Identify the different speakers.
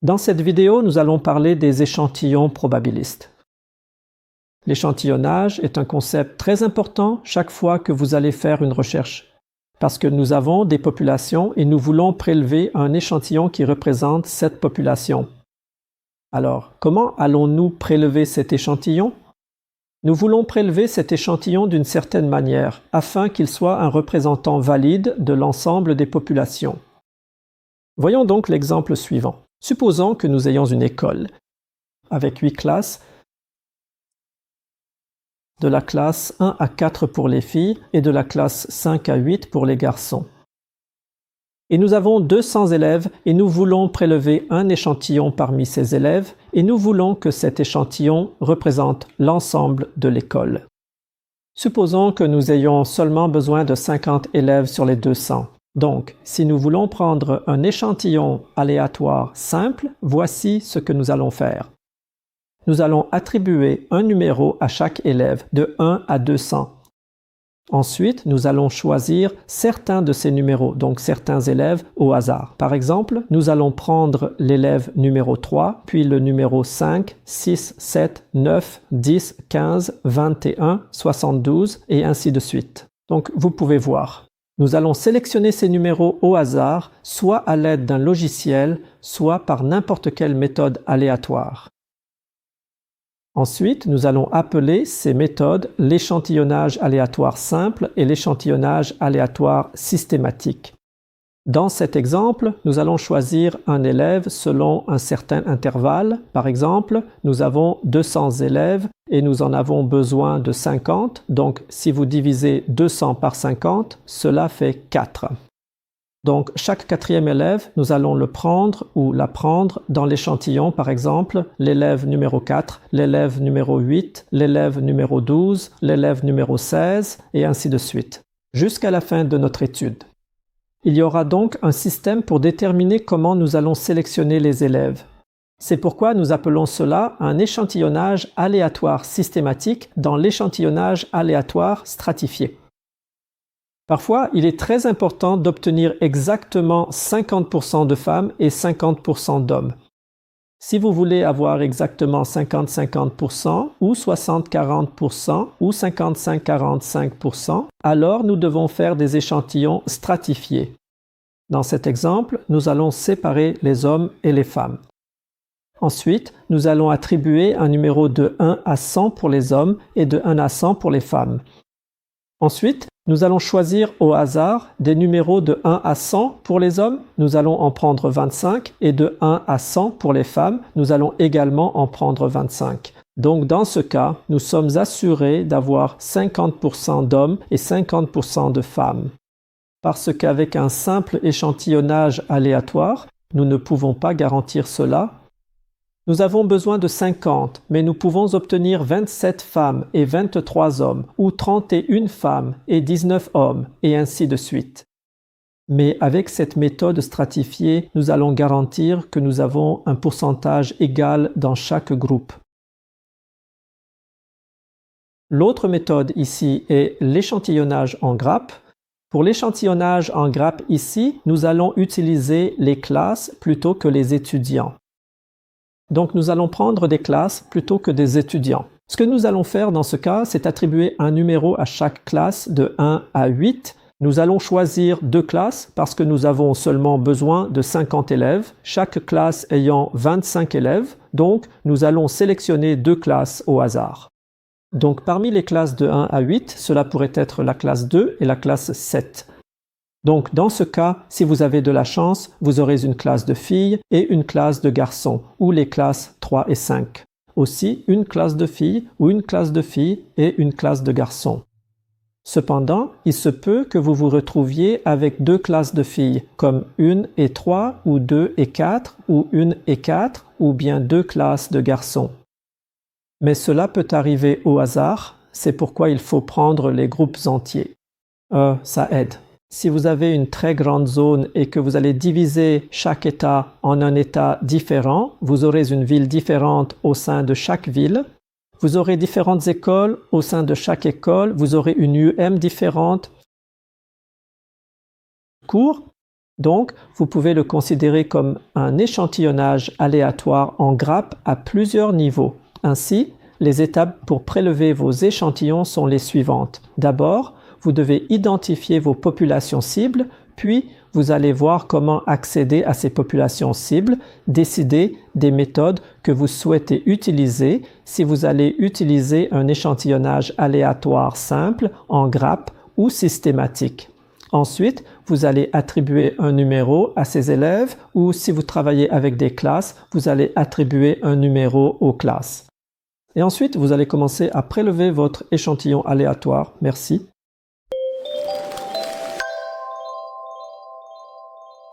Speaker 1: Dans cette vidéo, nous allons parler des échantillons probabilistes. L'échantillonnage est un concept très important chaque fois que vous allez faire une recherche, parce que nous avons des populations et nous voulons prélever un échantillon qui représente cette population. Alors, comment allons-nous prélever cet échantillon? Nous voulons prélever cet échantillon d'une certaine manière, afin qu'il soit un représentant valide de l'ensemble des populations. Voyons donc l'exemple suivant. Supposons que nous ayons une école avec 8 classes, de la classe 1 à 4 pour les filles et de la classe 5 à 8 pour les garçons. Et nous avons 200 élèves et nous voulons prélever un échantillon parmi ces élèves et nous voulons que cet échantillon représente l'ensemble de l'école. Supposons que nous ayons seulement besoin de 50 élèves sur les 200. Donc, si nous voulons prendre un échantillon aléatoire simple, voici ce que nous allons faire. Nous allons attribuer un numéro à chaque élève de 1 à 200. Ensuite, nous allons choisir certains de ces numéros, donc certains élèves au hasard. Par exemple, nous allons prendre l'élève numéro 3, puis le numéro 5, 6, 7, 9, 10, 15, 21, 72 et ainsi de suite. Donc, vous pouvez voir. Nous allons sélectionner ces numéros au hasard, soit à l'aide d'un logiciel, soit par n'importe quelle méthode aléatoire. Ensuite, nous allons appeler ces méthodes l'échantillonnage aléatoire simple et l'échantillonnage aléatoire systématique. Dans cet exemple, nous allons choisir un élève selon un certain intervalle. Par exemple, nous avons 200 élèves et nous en avons besoin de 50. Donc, si vous divisez 200 par 50, cela fait 4. Donc, chaque quatrième élève, nous allons le prendre ou la prendre dans l'échantillon, par exemple, l'élève numéro 4, l'élève numéro 8, l'élève numéro 12, l'élève numéro 16, et ainsi de suite, jusqu'à la fin de notre étude. Il y aura donc un système pour déterminer comment nous allons sélectionner les élèves. C'est pourquoi nous appelons cela un échantillonnage aléatoire systématique dans l'échantillonnage aléatoire stratifié. Parfois, il est très important d'obtenir exactement 50% de femmes et 50% d'hommes. Si vous voulez avoir exactement 50-50% ou 60-40% ou 55-45%, alors nous devons faire des échantillons stratifiés. Dans cet exemple, nous allons séparer les hommes et les femmes. Ensuite, nous allons attribuer un numéro de 1 à 100 pour les hommes et de 1 à 100 pour les femmes. Ensuite, nous allons choisir au hasard des numéros de 1 à 100 pour les hommes, nous allons en prendre 25, et de 1 à 100 pour les femmes, nous allons également en prendre 25. Donc dans ce cas, nous sommes assurés d'avoir 50% d'hommes et 50% de femmes. Parce qu'avec un simple échantillonnage aléatoire, nous ne pouvons pas garantir cela. Nous avons besoin de 50, mais nous pouvons obtenir 27 femmes et 23 hommes, ou 31 femmes et 19 hommes, et ainsi de suite. Mais avec cette méthode stratifiée, nous allons garantir que nous avons un pourcentage égal dans chaque groupe. L'autre méthode ici est l'échantillonnage en grappe. Pour l'échantillonnage en grappe ici, nous allons utiliser les classes plutôt que les étudiants. Donc nous allons prendre des classes plutôt que des étudiants. Ce que nous allons faire dans ce cas, c'est attribuer un numéro à chaque classe de 1 à 8. Nous allons choisir 2 classes parce que nous avons seulement besoin de 50 élèves, chaque classe ayant 25 élèves. Donc nous allons sélectionner 2 classes au hasard. Donc parmi les classes de 1 à 8, cela pourrait être la classe 2 et la classe 7. Donc, dans ce cas, si vous avez de la chance, vous aurez une classe de filles et une classe de garçons, ou les classes 3 et 5. Aussi, une classe de filles ou une classe de filles et une classe de garçons. Cependant, il se peut que vous vous retrouviez avec 2 classes de filles, comme 1 et 3, ou 2 et 4, ou 1 et 4, ou bien 2 classes de garçons. Mais cela peut arriver au hasard, c'est pourquoi il faut prendre les groupes entiers. Ça aide. Si vous avez une très grande zone et que vous allez diviser chaque État en un État différent, vous aurez une ville différente au sein de chaque ville. Vous aurez différentes écoles au sein de chaque école. Vous aurez une UM différente. Cours. Donc, vous pouvez le considérer comme un échantillonnage aléatoire en grappe à plusieurs niveaux. Ainsi, les étapes pour prélever vos échantillons sont les suivantes. D'abord, vous devez identifier vos populations cibles, puis vous allez voir comment accéder à ces populations cibles, décider des méthodes que vous souhaitez utiliser, si vous allez utiliser un échantillonnage aléatoire simple, en grappe ou systématique. Ensuite, vous allez attribuer un numéro à ces élèves ou si vous travaillez avec des classes, vous allez attribuer un numéro aux classes. Et ensuite, vous allez commencer à prélever votre échantillon aléatoire. Merci.